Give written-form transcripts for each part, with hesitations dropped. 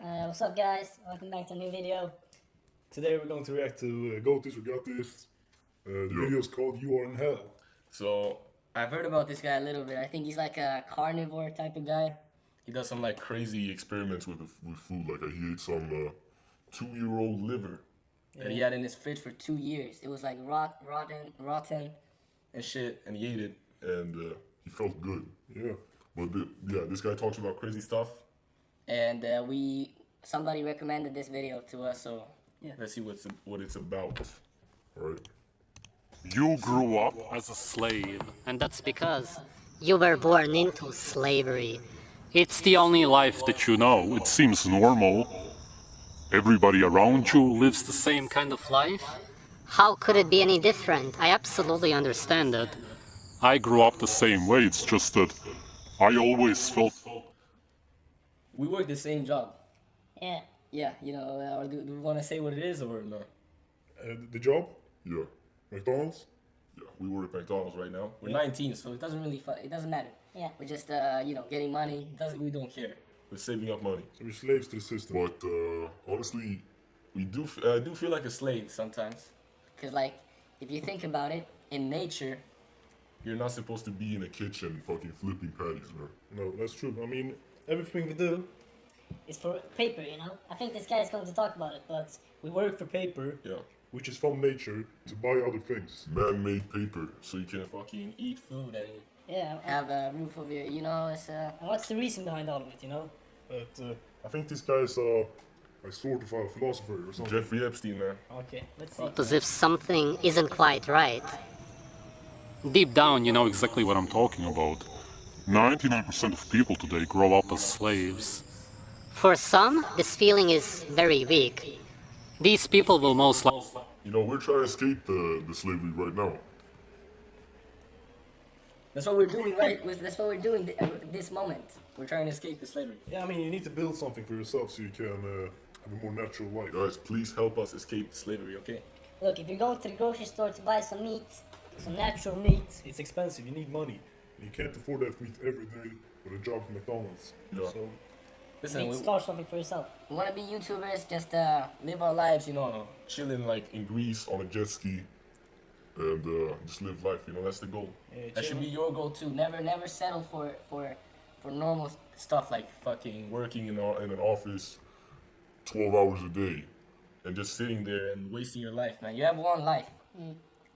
What's up, guys? Welcome back to a new video. Today we're going to react to Got This or Got This. The video is called You Are in Hell. So I've heard about this guy a little bit. I think he's like a carnivore type of guy. he does some like crazy experiments with food. Like he ate some 2-year-old liver that he had in his fridge for 2 years. It was like rotten and shit, and he ate it, and he felt good. Yeah. But this guy talks about crazy stuff. And somebody recommended this video to us, so yeah. Let's see what it's about. All right. You grew up as a slave. And that's because you were born into slavery. It's the only life that you know. It seems normal. Everybody around you lives the same kind of life. How could it be any different? I absolutely understand it. I grew up the same way. It's just that I always felt... We work the same job. Yeah. Yeah, you know, do we want to say what it is or no? The job? Yeah. McDonald's? Yeah, we work at McDonald's right now. We're 19, so it doesn't really it doesn't matter. Yeah. We're just getting money. We don't care. We're saving up money. So we're slaves to the system. But honestly, I do feel like a slave sometimes. Because, like, if you think about it, in nature, You're not supposed to be in a kitchen fucking flipping patties, man. No, that's true. I mean, everything we do it's for paper, you know? I think this guy is going to talk about it, but we work for paper, Yeah. which is from nature, to buy other things. Man-made paper, so you can fucking eat food and yeah, have a roof over your, it's And what's the reason behind all of it, you know? But I think this guy is a sort of a philosopher or something. Jeffrey Epstein, man. Okay, let's see. As if something isn't quite right. Deep down, you know exactly what I'm talking about. 99% of people today grow up as slaves. For some, this feeling is very weak. These people will most likely... You know, we're trying to escape the slavery right now. That's what we're doing, right? That's what we're doing this moment. We're trying to escape the slavery. Yeah, I mean, you need to build something for yourself so you can have a more natural life. Guys, please help us escape slavery, okay? Look, if you're going to the grocery store to buy some meat, some natural meat, It's expensive, you need money. You can't afford that meat every day with a job at McDonald's. Yeah. So, you Listen, need to start something for yourself. we want to be YouTubers, just live our lives, chilling like in Greece on a jet ski, and just live life. That's the goal. Yeah, That should be your goal too. Never settle for normal stuff like fucking working in an office 12 hours a day and just sitting there and wasting your life, man. You have one life.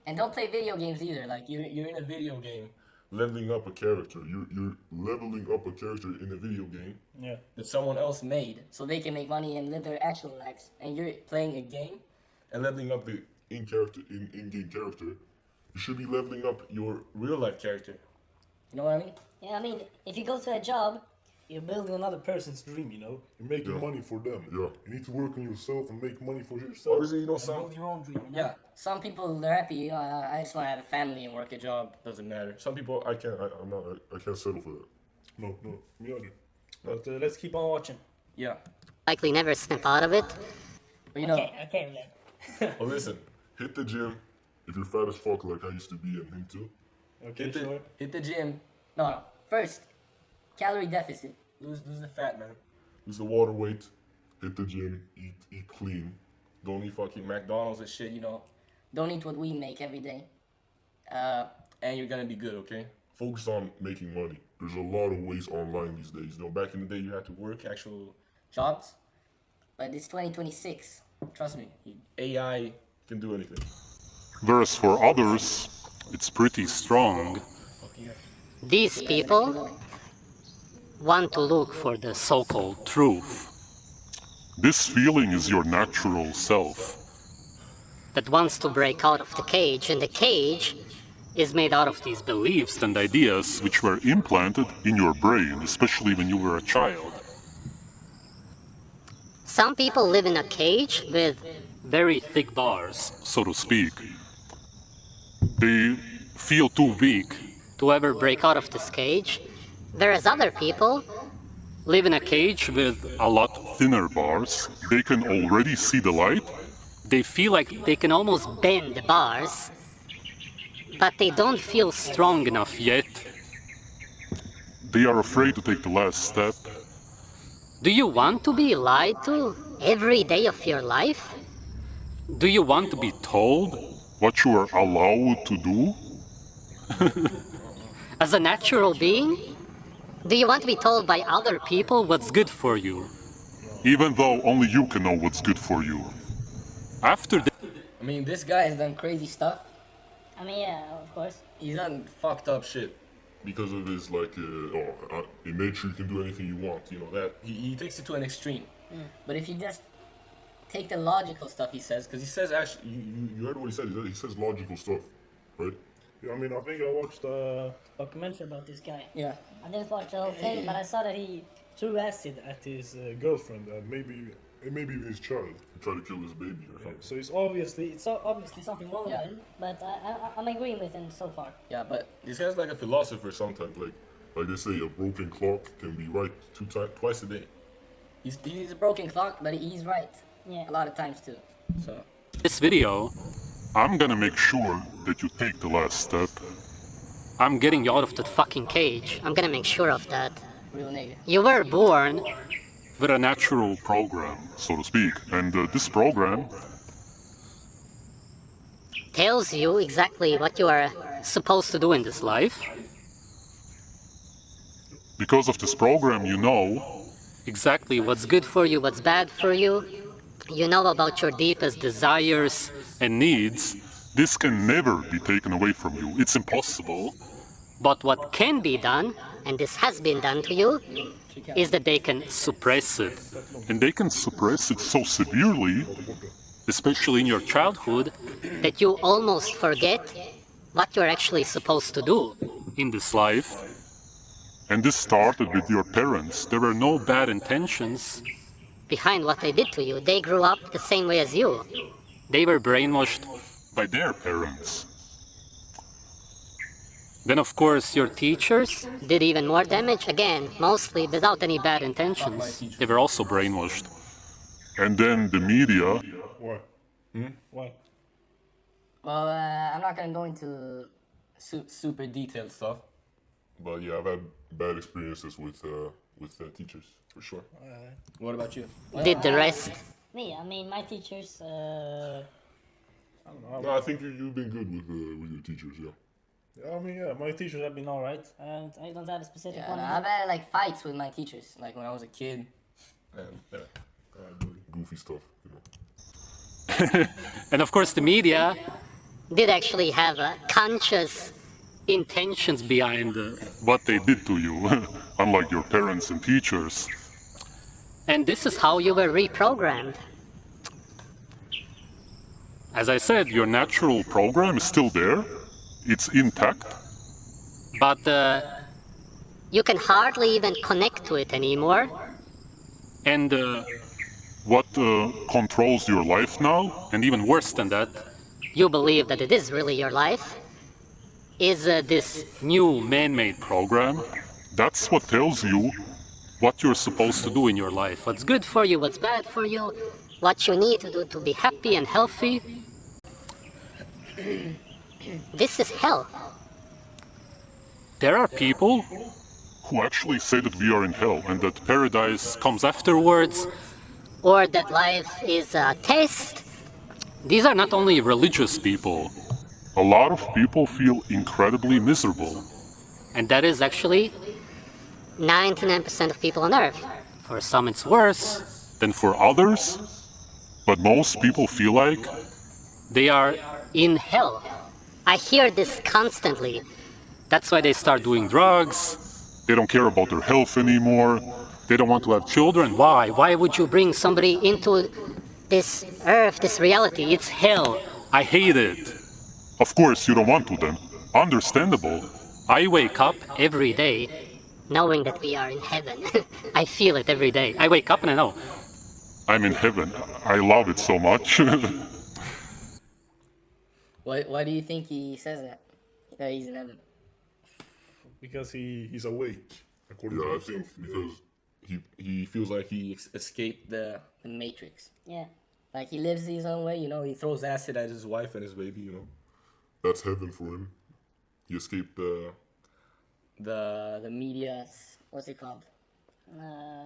And don't play video games either. Like you're in a video game, leveling up a character. You're leveling up a character in a video game. yeah. That someone else made, so they can make money and live their actual lives. And you're playing a game and leveling up the in-game character. You should be leveling up your real life character. You know what I mean? Yeah, I mean, if you go to a job, You're building another person's dream, you know? You're making money for them. Yeah. You need to work on yourself and make money for yourself. Obviously, and some. build your own dream. You know? Yeah. Some people they're happy. I just want to have a family and work a job. Doesn't matter. Some people I can't. I can't settle for that. No, me either. But let's keep on watching. Yeah. likely never snap out of it. But you know. okay, man. Oh, listen. Hit the gym if you're fat as fuck like I used to be and him too. Okay, sure. Hit the gym. No. First, calorie deficit. Lose the fat, man. Lose the water weight. Hit the gym. Eat clean. Don't eat fucking McDonald's and shit. Don't eat what we make every day. And you're gonna be good, okay? Focus on making money. There's a lot of ways online these days. Back in the day you had to work actual jobs. But it's 2026. Trust me, AI can do anything. Whereas for others, it's pretty strong. These people want to look for the so-called truth This feeling is your natural self. that wants to break out of the cage, and the cage is made out of these Beliefs and ideas which were implanted in your brain, especially when you were a child. Some people live in a cage with Very thick bars, so to speak. They feel too weak. to ever break out of this cage, whereas other people Live in a cage with a lot thinner bars. They can already see the light. they feel like they can almost bend the bars, but they don't feel strong enough yet. They are afraid to take the last step. Do you want to be lied to every day of your life? Do you want to be told what you are allowed to do? As a natural being? Do you want to be told by other people what's good for you? Even though only you can know what's good for you. After this, I mean, this guy has done crazy stuff. I mean, yeah, of course. He's done Fucked up shit. Because of his, like, in nature you can do anything you want, you know that. He takes it to an extreme. But if you just take the logical stuff he says, Because he says actually, You heard what he said. He says logical stuff, right? Yeah, I mean, I think I watched Documentary about this guy. yeah, I didn't watch the whole thing, but I saw that he threw acid at his girlfriend and maybe even his child. He tried to kill his baby or something. So it's obviously something wrong with him. But I'm agreeing with him so far. yeah, but this guy's like a philosopher sometimes. Like they say, a broken clock can be right Twice a day. he's a broken clock, but he's right. Yeah. A lot of times too. So this video, I'm gonna make sure that you take the last step. I'm getting you out of that Fucking cage. I'm gonna make sure of that. real nigga. You were born with a natural program, so to speak. And this program, tells you exactly what you are supposed to do in this life. because of this program, you know Exactly what's good for you, what's bad for you. You know about your deepest desires. and needs, this can never be taken away from you. It's impossible. But what can be done, and this has been done to you, is that they can suppress it. And they can suppress it so severely, especially in your childhood, That you almost forget what you're actually supposed to do. in this life. And this started with your parents. There were no bad intentions. Behind what they did to you, they grew up the same way as you. They were brainwashed by their parents. Then, of course, your teachers, Did even more damage, again, mostly without any bad intentions. they were also brainwashed. And then the media, Why? Why? Well, I'm not gonna go into super detailed stuff. But yeah, I've had bad experiences with teachers for sure. What about you? Did the rest. Me, I mean, my teachers. No, I think you've been good with your teachers, yeah. Yeah, I mean, yeah, my teachers have been alright. And I don't have a specific Yeah, one. no, I've had like fights with my teachers, like when I was a kid. Goofy stuff, you know. and of course the media, Did actually have a conscious. intentions behind what they did to you, unlike your parents and teachers. And this is how you were reprogrammed. As I said, your natural program is still there. It's intact. But you can hardly even connect to it anymore. And what controls your life now, and even worse than that, You believe that it is really your life. Is this new man-made program, that's what tells you what you're supposed to do in your life. what's good for you, what's bad for you, what you need to do to be happy and healthy? This is hell. There are people who actually say that we are in hell and that paradise comes afterwards. Or that life is a test. These are not only religious people. A lot of people feel incredibly miserable. And that is actually 99% of people on Earth. For some it's worse than for others, but most people feel like they are In hell. I hear this constantly. That's why they start doing drugs. They don't care about their health anymore. They don't want to have children. Why? Why would you bring somebody into this earth, this reality? It's hell. I hate it. Of course, you don't want to then. Understandable. I wake up Every day, knowing that we are in heaven. I feel it every day. I wake up and I know I'm in heaven. I love it so much. Why do you think he says that? That he's in heaven. Because he's awake. According Yeah, to I think because He feels like he escaped The Matrix. Yeah. Like he lives his own way, you know. He throws throws acid at his wife and his baby. You know, that's heaven for him. He escaped the media's, what's it called?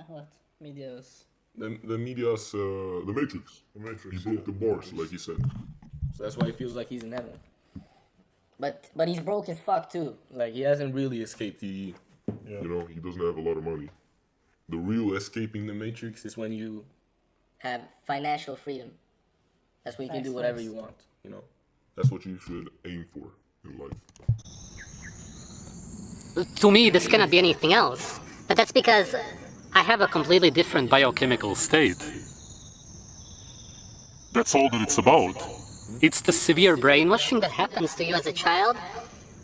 What? Media's. The media's the Matrix. The Matrix. He broke the bars, like he said. So that's why he feels like he's in heaven. But he's broke as fuck too. Like he hasn't really escaped. You know, he doesn't have a lot of money. The real escaping the Matrix is when you have financial freedom. That's when you can do whatever you want. you know, that's what you should aim for in life. To me, this cannot be anything else. But that's because I have a completely different biochemical state. That's all that it's about. It's the severe brainwashing that happens to you as a child,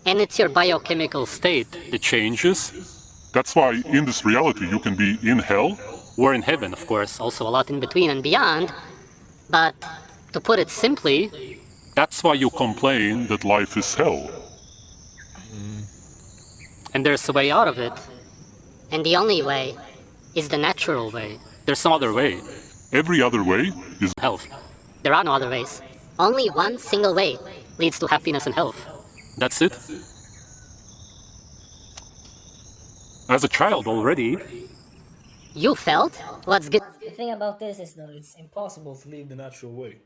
and it's your biochemical state. It changes. That's why in this reality you can be in hell. We're in heaven, of course, also a lot in between and beyond. But to put it simply, That's why you complain that life is hell. and there's a way out of it. And the only way is the natural way. There's no other way. Every other way is Health. There are no other ways. Only one single way leads to happiness and health. That's it. As a child already, You felt what's good. The thing about this is though, it's Impossible to live the natural way.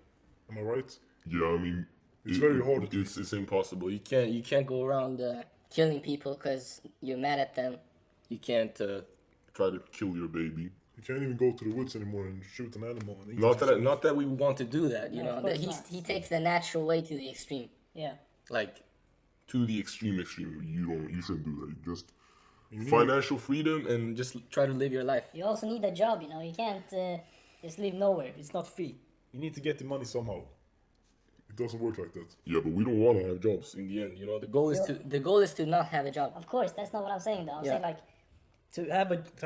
Am I right? Yeah, I mean, It's very hard. It's impossible. You can't go around killing people because you're mad at them. You can't. Try to kill your baby. You can't even go to the woods anymore and shoot an animal. And eat Not that we want to do that. You No, know, of course he's, not. he takes the natural way to the extreme. yeah. Like to the extreme. You shouldn't do that. You just financial freedom and just try to live your life. You also need a job, you know. You can't just live nowhere. It's not free. You need to get the money somehow. It doesn't work like that. yeah, but we don't want to have jobs in the end. You know, The goal is to not have a job. Of course, that's not what I'm saying though. I'm saying like To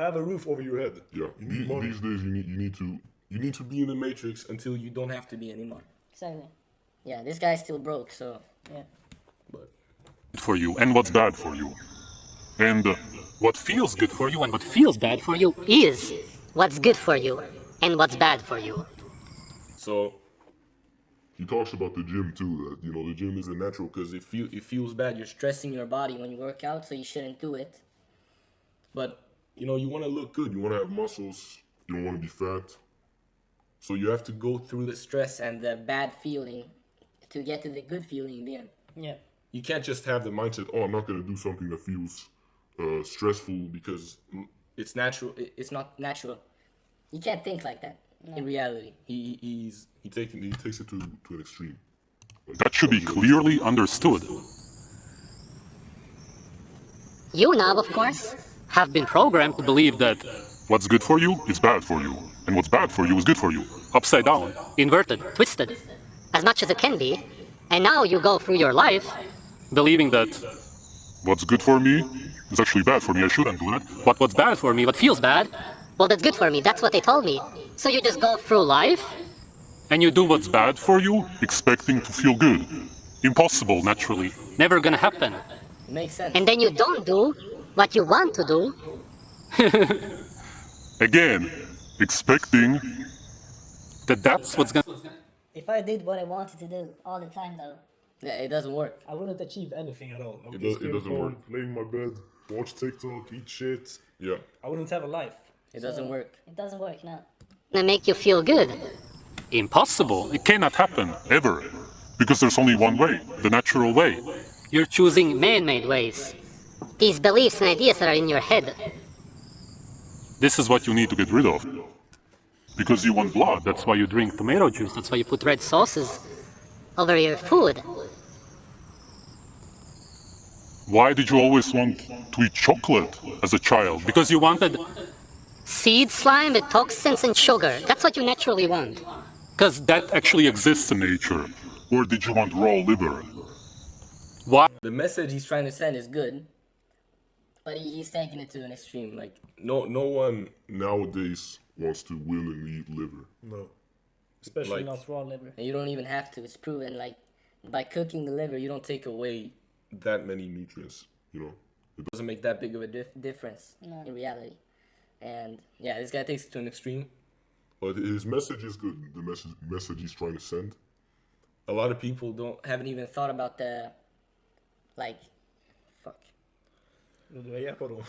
have a roof over your head. yeah. You need money. These days you need to be in the matrix until you don't have to be anymore. exactly. Yeah, this guy's still broke, so Yeah. But for you and what's bad for you. And what feels good for you and what Feels bad for you is what's good for you and what's bad for you. so he talks about the gym too. That the gym is a natural because it feels bad. You're stressing your body when you work out, so you shouldn't do it. But you want to look good. You want to have muscles. You don't want to be fat. So you have to go through The stress and the bad feeling to get to the good feeling in the end. Yeah. You can't just have the mindset, oh, I'm not going to do something that feels stressful because It's natural. It's not natural. You can't think like that in reality. he takes it to an extreme. that should be clearly understood. You now, of course, have been programmed to believe that What's good for you is bad for you. And what's bad for you is good for you. Upside down. inverted, twisted, as much as it can be, and now you go through your life Believing that what's good for me is actually bad for me. I shouldn't do that. But what's bad for me, what feels bad. Well, that's good for me. That's what they told me. So you just go through life. and you do what's bad for you, expecting to feel good. Impossible, naturally. Never gonna happen. It makes sense. And then you don't do what you want to do. Again, expecting That's what's gonna. If I did what I wanted to do all the time though, Yeah, it doesn't work. I wouldn't achieve anything at all. I would It just stay doesn't at home, work. lay in my bed, watch TikTok, eat shit. Yeah. I wouldn't have a life. It doesn't work. it doesn't work. No. Gonna make you feel good. impossible. It cannot happen, ever. Because there's only one way, the natural way. You're choosing man-made ways. These beliefs and ideas that are in your head. This is what you need to get rid of. Because you want blood, that's why you drink tomato juice. That's why you put red sauces over your food. Why did you always want to eat chocolate as a child? Because you wanted. Seed slime with toxins and sugar. That's what you naturally want. Because that actually exists in nature. Or did you want raw liver? Why? The message he's trying to send is good, but he's taking it to an extreme. Like No one nowadays wants to willingly eat liver. No. Especially Like- not raw liver. and you don't even have to. It's proven. Like by cooking the liver, you don't take away. That many nutrients, It doesn't make that big of a difference in reality. And yeah, this guy takes it to an extreme. But his message is good. The message he's trying to send. A lot of people haven't even thought about the, like, fuck. Vad är jag på då?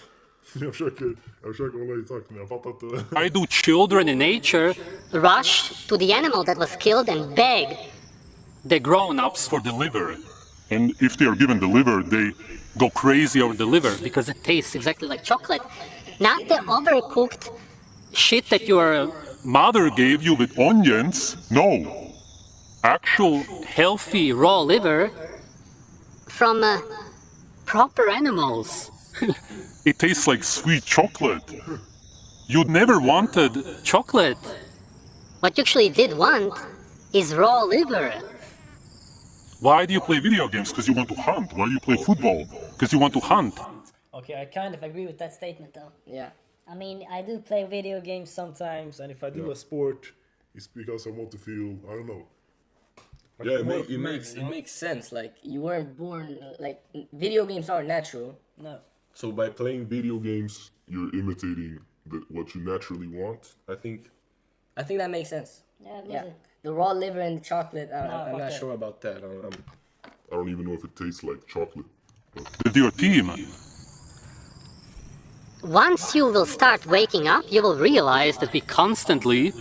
Jag försöker hålla i takt, men jag fattar inte. Why do children in nature Rush to the animal that was killed and beg. the grown-ups for the liver? And if they are given the liver, they go crazy over the liver because it tastes exactly like chocolate. Not the overcooked. Shit that your mother gave you with onions. No. Actual healthy raw liver From proper animals. It tastes like sweet chocolate. You never wanted chocolate. What you actually did want is raw liver. Why do you play video games? Because you want to hunt. Why do you play football? Because you want to hunt. Okay, I kind of agree with that statement though. Yeah. I mean, I do play video games sometimes, and if I do a sport, it's because I want to feel, I don't know. Yeah, It makes sense. Like you weren't born like video games aren't natural. no. So by playing video games, you're imitating what you naturally want. I think. I think that makes sense. Yeah, it Yeah. was The raw liver and chocolate. I'm fuck not that. sure about that. I don't even know if it tastes like chocolate. With your team. Once you will start waking up, you will realize that we Constantly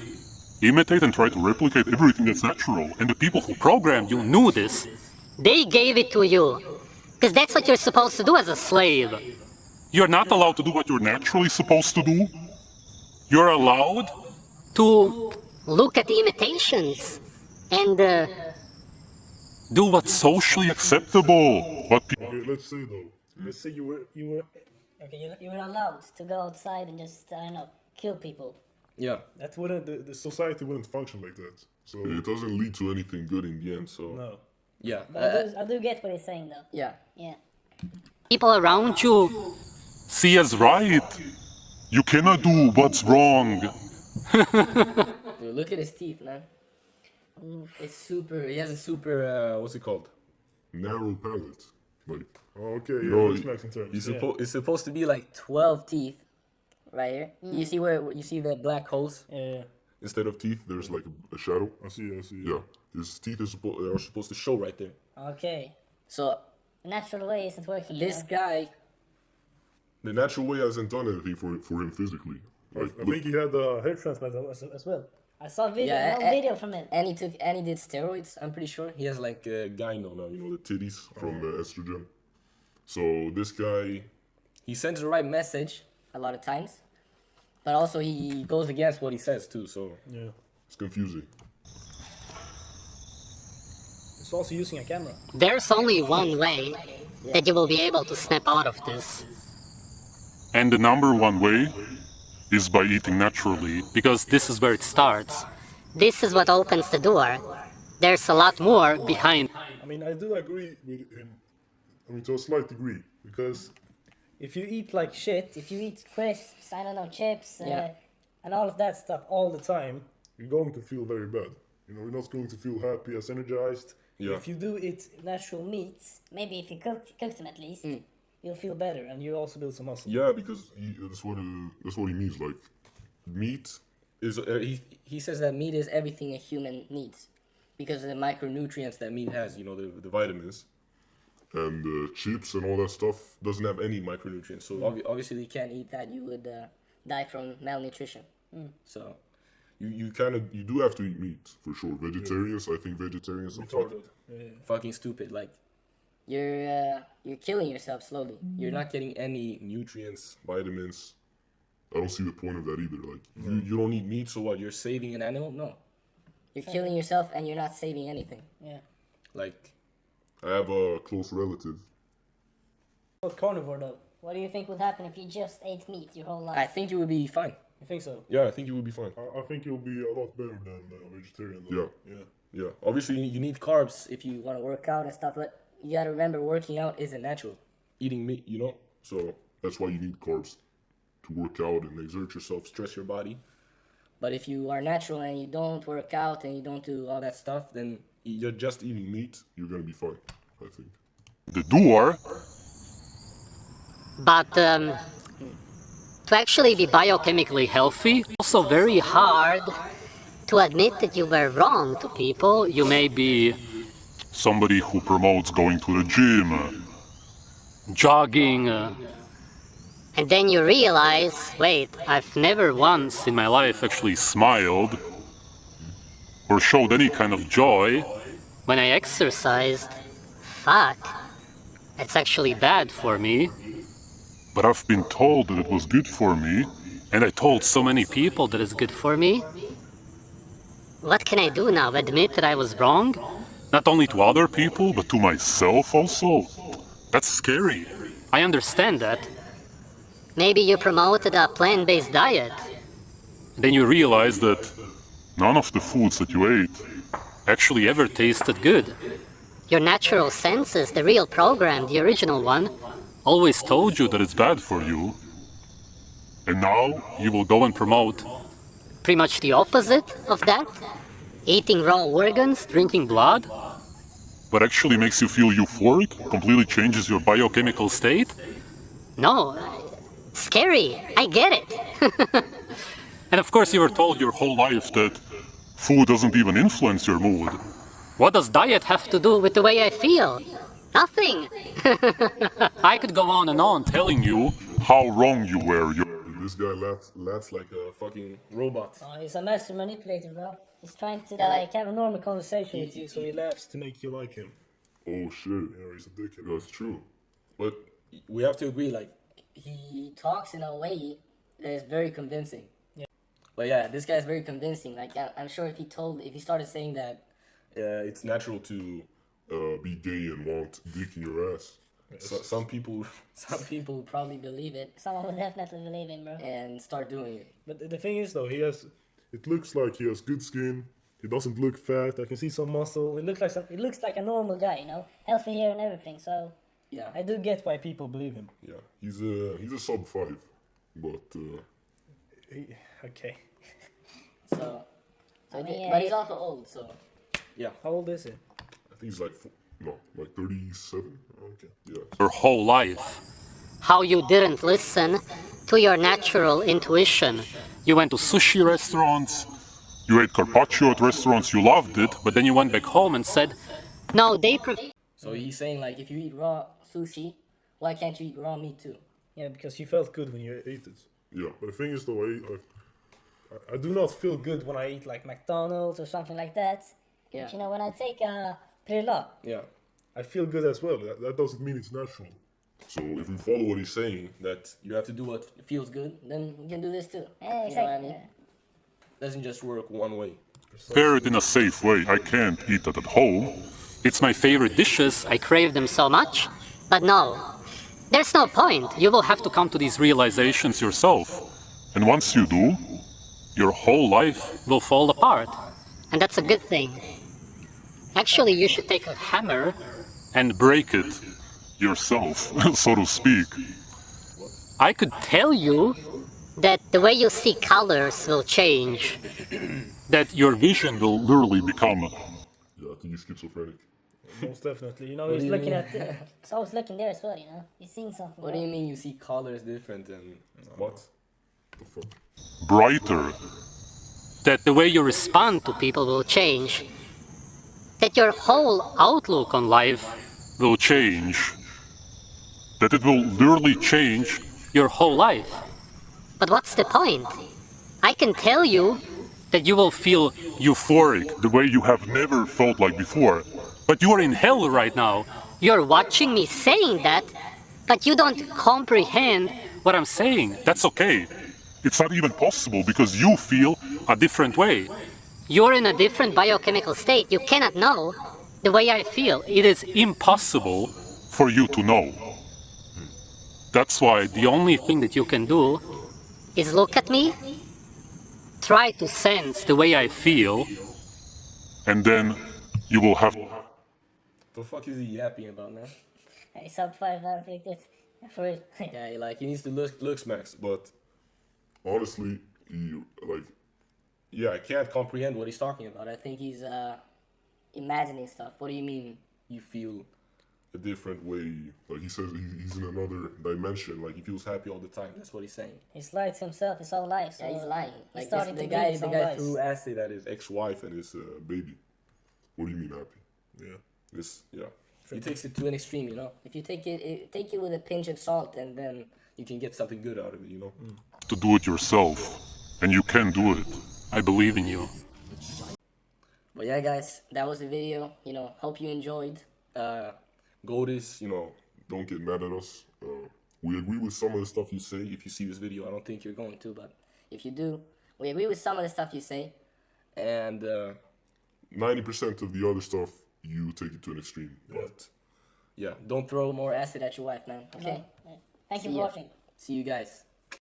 imitate and try to replicate everything that's natural. And the people who programmed you knew this. they gave it to you. Because that's what you're supposed to do as a slave. You're not allowed to do what you're naturally supposed to do. You're allowed To look at the imitations and do what's socially acceptable. What people Okay, let's say you were okay. You were allowed to go outside and just I don't know, kill people. Yeah. That wouldn't the society wouldn't function like that. So It doesn't lead to anything good in the end. So no. Yeah. But I do get what he's saying though. Yeah. Yeah. people around you. see as right. You cannot do what's wrong. Dude, look at his teeth, man. It's super. He has a super. what's it called? narrow palate. Like, okay, yeah, No, this makes sense. It's supposed to be like 12 teeth, right here. You see where you see the black holes? Yeah. instead of teeth, there's like a shadow. I see. Yeah, his teeth are supposed to show right there. Okay. So The natural way isn't working. this you know? guy, The natural way hasn't done anything for him physically. Like, I think he had a hair transplant as well. I saw video, Yeah, no video from it. and he did steroids. I'm pretty sure he has like. gyno now, You know, the titties from estrogen. So this guy, He sends the right message a lot of times, but also he goes against what he says too. So yeah, it's confusing. It's also using a camera. There's only one way that you will be able to snap out of this. And the number one way is by eating naturally. Because this is where it starts. This is what opens the door. There's a lot more behind. I mean, I do agree with him. I mean, to a slight degree, because If you eat like shit, If you eat crisps, I don't know, chips, Yeah. and all of that stuff all the time, you're going to feel very bad. You know, you're not going to feel happy, as energized. Yeah. if you do eat natural meats, maybe if you cook them at least, you'll feel better and you also build some muscle. Yeah, because that's what he means. Like, meat is he says that meat is everything a human needs, because of the micronutrients that meat has. you know the vitamins, and chips and all that stuff doesn't have any micronutrients. So Obviously, you can't eat that. You would die from malnutrition. So you do have to eat meat for sure. Vegetarians, I think vegetarians are Retarded. fucking stupid. Like you're killing yourself slowly. You're not getting any. nutrients, vitamins. I don't see the point of that either. Like you don't eat meat, so what? You're saving an animal. No, you're killing yourself, and you're not saving anything. yeah. Like, I have a close relative. What carnivore though? What do you think would happen if you just ate meat your whole life? I think you would be fine. You think so? Yeah, I think you would be fine. I think you'll be a lot better than a vegetarian. Yeah, Yeah. yeah. Obviously, you need carbs if you want to work out and stuff. But you gotta remember, working out isn't natural. Eating meat, you know. So that's why you need carbs to work out and exert yourself, stress your body. But if you are natural and you don't work out and you don't do all that stuff, then You're just eating meat, you're gonna be fine. I think. The door, But to actually be biochemically healthy, also very hard to admit that you were wrong to people. You may be somebody who promotes going to the gym, jogging, And then you realize, wait, I've never once in my life actually smiled or showed any kind of joy. when I exercised, fuck, it's actually bad for me. But I've been told that it was good for me, and I told so many people That is good for me. What can I do now? Admit that I was wrong? not only to other people, but to myself also. That's scary. I understand that. Maybe you promoted a plant-based diet. Then you realize that none of the foods that you ate actually ever tasted good. Your natural senses, the real program, the original one, Always told you that it's bad for you. And now you will go and promote pretty much the opposite of that. Eating raw organs, drinking blood, what actually makes you feel euphoric, completely changes your biochemical state. no, scary, I get it. And of course you were told your whole life that food doesn't even influence your mood. What does diet have to do with the way I feel? Nothing. I could go on and on telling you how wrong you were. This guy laughs like a fucking robot. Oh, he's a master manipulator, bro. He's trying to like have a normal conversation with you. So he laughs to make you like him. Oh shit, Yeah, he's a dickhead. that's true. But we have to agree, like, He talks in a way that is very convincing. Yeah. But yeah, this guy's very convincing. Like I'm sure if he started saying that, it's natural to be gay and want dick in your ass. Some people some people would probably believe it Someone would definitely believe him, bro. and start doing it. But the thing is, though, It looks like he has good skin. He doesn't look fat. I can see some muscle. It looks like a normal guy, you know, healthy hair and everything. So Yeah. I do get why people believe him. Yeah, he's a sub 5, but Okay. So I mean, but he's also old, so How old is he? I think he's like 37. Okay, yeah. Your whole life. How you didn't listen to your natural intuition. You went to sushi restaurants, you ate carpaccio at restaurants, you loved it, but then you went back home and said, No, they so he's saying like if you eat raw sushi, why can't you eat raw meat too? Yeah, because you felt good when you ate it. yeah. But the thing is, though, I do not feel good when I eat like McDonald's or something like that. Yeah. But, you know, when I take a Prilla, Yeah. I feel good as well. That doesn't mean it's natural. So if we follow what he's saying, that You have to do what feels good, then you can do this too. yeah, You know what I exactly. mean? Doesn't just work one way. prepare it in a safe way. I can't eat that at home. It's my favorite dishes. I crave them so much. But no, there's no point. You will have to come to these realizations yourself. And once you do, your whole life will fall apart. And that's a good thing. Actually, you should take a hammer. And break it yourself, so to speak. I could tell you that the way you see colors will change. That your vision will literally become. yeah, I think he's schizophrenic. Most definitely. You know, What he's do you looking mean? at. He's always looking there as well, you know. He's seeing something. What do you mean you see colors different and What? The fuck? brighter. That the way you respond to people will change. That your whole outlook on life Will change. That it will literally change. your whole life. But what's the point? I can tell you that you will feel Euphoric, the way you have never felt like before. But you are in hell right now. you're watching me saying that, but you don't comprehend What I'm saying, that's okay. It's not even possible because you feel a different way. you're in a different biochemical state. You cannot know the way I feel. It is impossible for you to know. That's why the only thing that you can do Is look at me, try to sense the way I feel, and then you will have. the fuck is he yapping about, man? Hey, sub 5, I don't think that. For real. Yeah, like he needs to Looks max, but honestly, I can't comprehend what he's talking about. I think he's imagining stuff. What do you mean you feel? a different way. Like he says, he's in another dimension. Like he feels happy all the time. That's what he's saying. He's lied to himself his whole life. So Yeah, he's lying. He's Like starting the to believe guy, his the own guy lies. threw acid at his Ex-wife and his baby. What do you mean happy? Yeah. This, yeah. He takes it to an extreme, you know. If you take it with a pinch of salt and then you can get something good out of it, you know. To do it yourself, and you can do it. I believe in you. But yeah, guys, that was the video. You know, hope you enjoyed. Goldis, you know, Don't get mad at us. we agree with some of the stuff you say. If you see this video, I don't think you're going to, but If you do, we agree with some of the stuff you say. and 90% of the other stuff, you take it to an extreme. but yeah, don't Throw more acid at your wife, man. Okay? Thank you See for ya. watching. See you guys.